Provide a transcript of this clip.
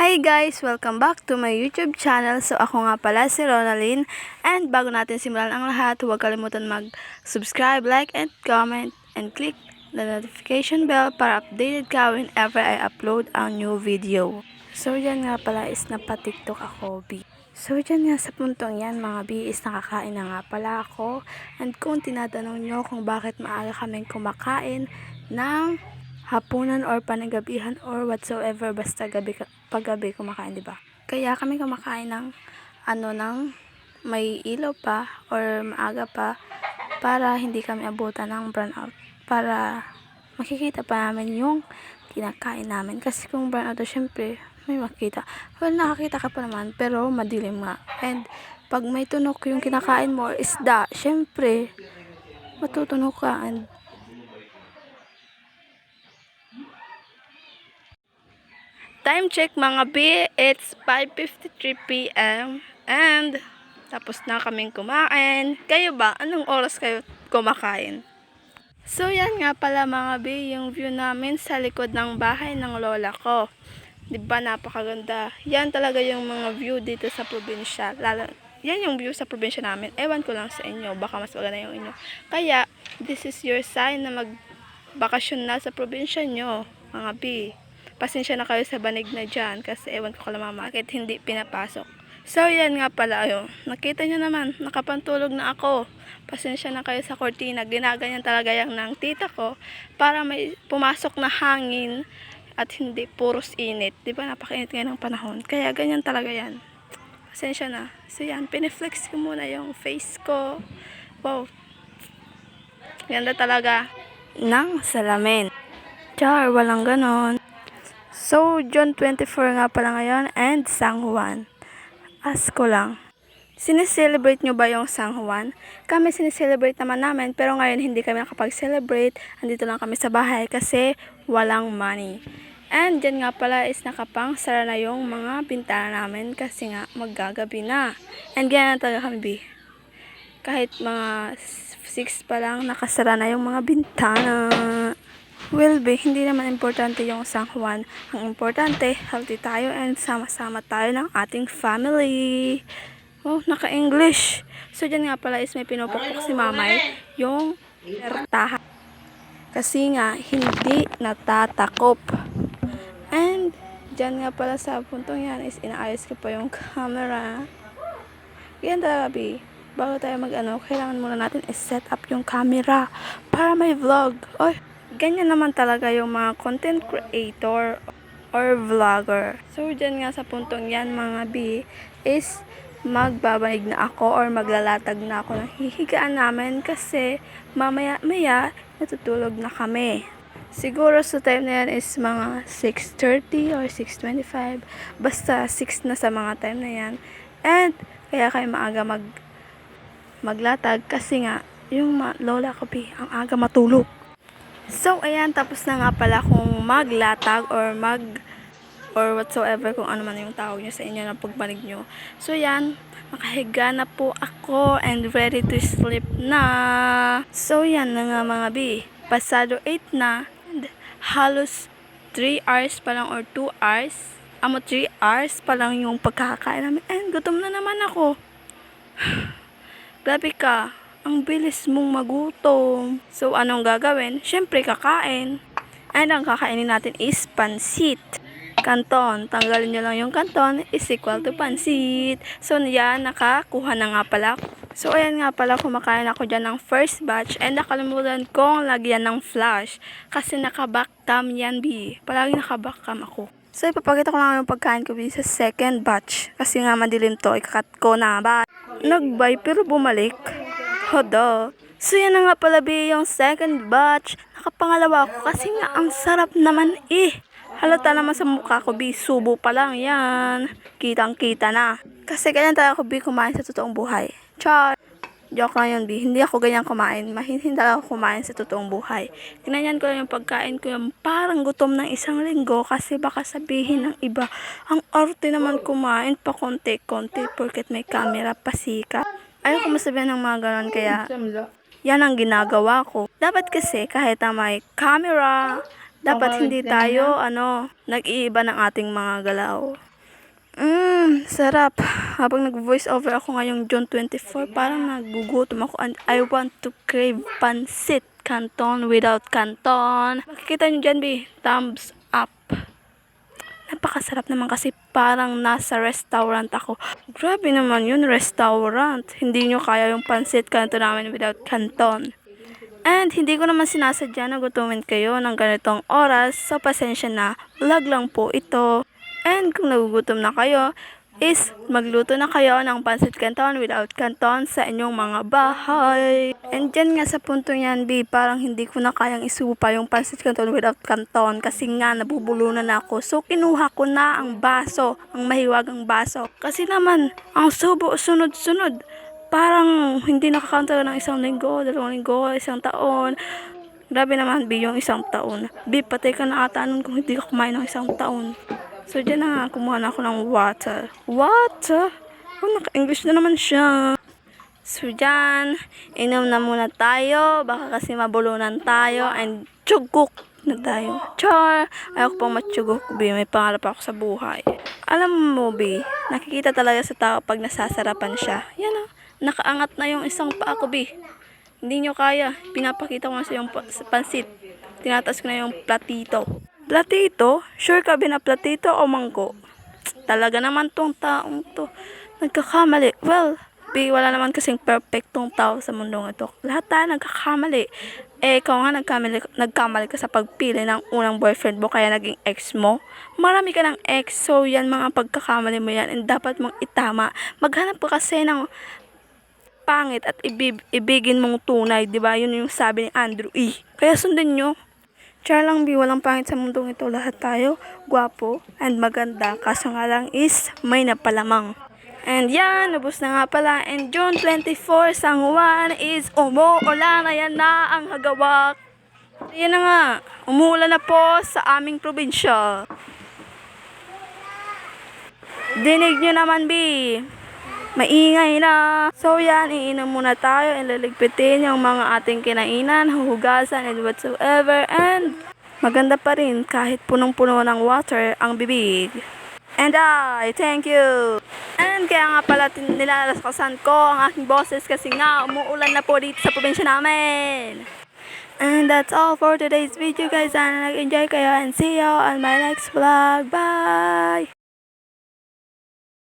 Hi guys! Welcome back to my YouTube channel. So ako nga pala si Ronalyn. And bago natin simulan ang lahat, huwag kalimutan mag-subscribe, like, and comment. And click the notification bell para updated ka whenever I upload ang new video. So yan nga pala is napatiktok ako, B. So dyan nga sa puntong yan mga B is nakakain na nga pala ako. And kung tinatanong nyo kung bakit maaga kaming kumakain ng hapunan or panagabihan or whatsoever, basta paggabi kumakain, di ba? Kaya kami kumakain ng ng may ilaw pa or maaga pa para hindi kami abutan ng brownout, para makikita pa namin yung kinakain namin. Kasi kung brownout, syempre may makita. Well, nakakita ka pa naman pero madilim nga. And pag may tunok yung kinakain mo or isda, syempre matutunog ka. And time check mga B, it's 5:53 PM and tapos na kaming kumain. Kayo ba? Anong oras kayo kumakain? So yan nga pala mga B, yung view namin sa likod ng bahay ng lola ko. Diba napakaganda? Yan talaga yung mga view dito sa probinsya. Yan yung view sa probinsya namin. Ewan ko lang sa inyo, baka mas maganda yung inyo. Kaya, this is your sign na magbakasyon na sa probinsya nyo, mga B. Pasensya na kayo sa banig na dyan kasi ewan ko kala bakit hindi pinapasok. So yan nga pala yun. Nakita nyo naman, nakapantulog na ako. Pasensya na kayo sa kortina. Ginaganyan talaga yung ng tita ko para may pumasok na hangin at hindi puros init. Diba napakainit ngayon ng panahon. Kaya ganyan talaga yan. Pasensya na. So yan, piniflex ko muna yung face ko. Wow. Ganda talaga ng salamin. Char, walang ganon. So, June 24 nga pala ngayon and San Juan. Ask ko lang, sineselebrate nyo ba yung San Juan? Kami sineselebrate naman namin pero ngayon hindi kami nakapag-celebrate. Andito lang kami sa bahay kasi walang money. And dyan nga pala is nakapang sara na yung mga bintana namin kasi nga maggagabi na. And ganyan talaga kami, B. Kahit mga 6 pa lang nakasara na yung mga bintana. Well, be, hindi naman importante yung San Juan. Ang importante, healthy tayo and sama-sama tayo ng ating family. Oh, naka-English. So, dyan nga pala is may pinupukpok si mamay yung ertaha. Kasi nga, hindi natatakop. And, dyan nga pala sa puntong yan is inaayos ko pa yung camera. Yan talaga, B. Bago tayo kailangan muna natin i-set up yung camera para may vlog. Oy, ganyan naman talaga yung mga content creator or vlogger. So, dyan nga sa puntong yan mga B is magbabanig na ako or maglalatag na ako ng hihigaan namin kasi mamaya-maya natutulog na kami. Siguro sa time na yan is mga 6:30 or 6:25. Basta 6 na sa mga time na yan. And kaya kayo maaga maglatag kasi nga yung lola ko B ang aga matulog. So, ayan, tapos na nga pala kung maglatag or whatsoever kung ano man yung tawag nyo sa inyo na pagbanig nyo. So, yan, nakahiga na po ako and ready to sleep na. So, yan na nga mga B. Pasado 8 na and halos 3 hours pa lang or 2 hours. 3 hours pa lang yung pagkakain namin and gutom na naman ako. Grabe ka. Ang bilis mong magutom. So, anong gagawin? Syempre, kakain. And ang kakainin natin is pansit. Kanton. Tanggalin nyo lang yung kanton is equal to pansit. So, yan, nakakuha na nga pala. So, ayan nga pala, kumakain ako dyan ng first batch. And nakalimutan kong lagyan ng flash. Kasi naka-backcam yan, B. Palagi naka-backcam ako. So, ipapakita ko lang yung pagkain ko, B, sa second batch. Kasi nga madilim to. Ikakat ko na. Bye. Nag-bye pero bumalik. Hodo. So yan na nga pala B, yung second batch. Nakapangalawa ako kasi nga ang sarap naman eh. Halata naman sa mukha ko B, subo pa lang yan. Kitang kita na. Kasi ganyan talaga ako B kumain sa totoong buhay. Char. Joke lang yun B, hindi ako ganyan kumain. Hindi talaga ako kumain sa totoong buhay. Tinanyan ko lang yung pagkain ko yung parang gutom ng isang linggo kasi baka sabihin ng iba, ang arte naman kumain pa konti-konti porket may camera pasika. Ayaw ko masabihan ng mga ganon kaya yan ang ginagawa ko. Dapat kasi kahit na may camera, dapat hindi tayo nag-iiba ng ating mga galaw. Sarap. Habang nag-voice over ako ngayong June 24, parang nagugutom ako and I want to crave pansit canton without canton. Makikita nyo dyan, B. Thumbs up. Napakasarap naman kasi parang nasa restaurant ako. Grabe naman yun, restaurant. Hindi nyo kaya yung pansit canton namin without canton. And hindi ko naman sinasadya na gutumin kayo ng ganitong oras. So, pasensya na. Vlog lang po ito. And kung nagugutom na kayo, is magluto na kayo ng pansit canton without canton sa inyong mga bahay. And dyan nga sa punto niyan, B, parang hindi ko na kayang isupa yung pansit canton without canton kasi nga nabubulunan na ako. So, kinuha ko na ang baso, ang mahiwagang baso. Kasi naman, ang subo, sunod-sunod. Parang hindi nakakanta ng 1 linggo, 2 linggo, 1 taon. Grabe naman, B, yung 1 taon. B, patay ka na ata nun kung hindi ka kumain ng 1 taon. So, dyan na nga, kumuha na ako ng water. Water? Oh, naka-English na naman siya. So, dyan, inom na muna tayo. Baka kasi mabulunan tayo. And, tsugok na tayo. Char! Ayaw ko pang matsyugok, B. May pangarap ako sa buhay. Alam mo, B, nakikita talaga sa tao pag nasasarapan siya. Yan o. Nakaangat na yung isang paa ko, B. Hindi nyo kaya. Pinapakita ko na sa yung pansit. Tinatas ko na yung platito. Platito? Sure ka platito o mangko? Talaga naman tong taong to. Nagkakamali. Well, B, wala naman kasing perfectong tao sa mundong ito. Lahat tayo nagkakamali. Eh, ikaw nga nagkamali ka sa pagpili ng unang boyfriend mo kaya naging ex mo. Marami ka ng ex, so yan mga pagkakamali mo yan and dapat mong itama. Maghanap ka kasi ng pangit at ibigin mong tunay, di ba? Yun yung sabi ni Andrew E. Kaya sundin nyo. Char lang, B, walang pangit sa mundong ito. Lahat tayo, gwapo and maganda. Kaso nga lang is may napalamang. And yan, nabos na nga pala. And June 24, San Juan is umuulan. Ayan na ang hagawak. Ayan na nga, umuulan na po sa aming probinsya. Dinig nyo naman, B. Maingay na. So yan, iinom muna tayo, ilaligpitin yung mga ating kinainan, huhugasan and whatsoever. And maganda pa rin kahit punong-puno ng water ang bibig. And I thank you. And kaya nga pala nilalaskasan ko ang aking boses kasi nga umuulan na po dito sa probinsya namin. And that's all for today's video guys. Sana nag-enjoy kayo and see you on my next vlog. Bye!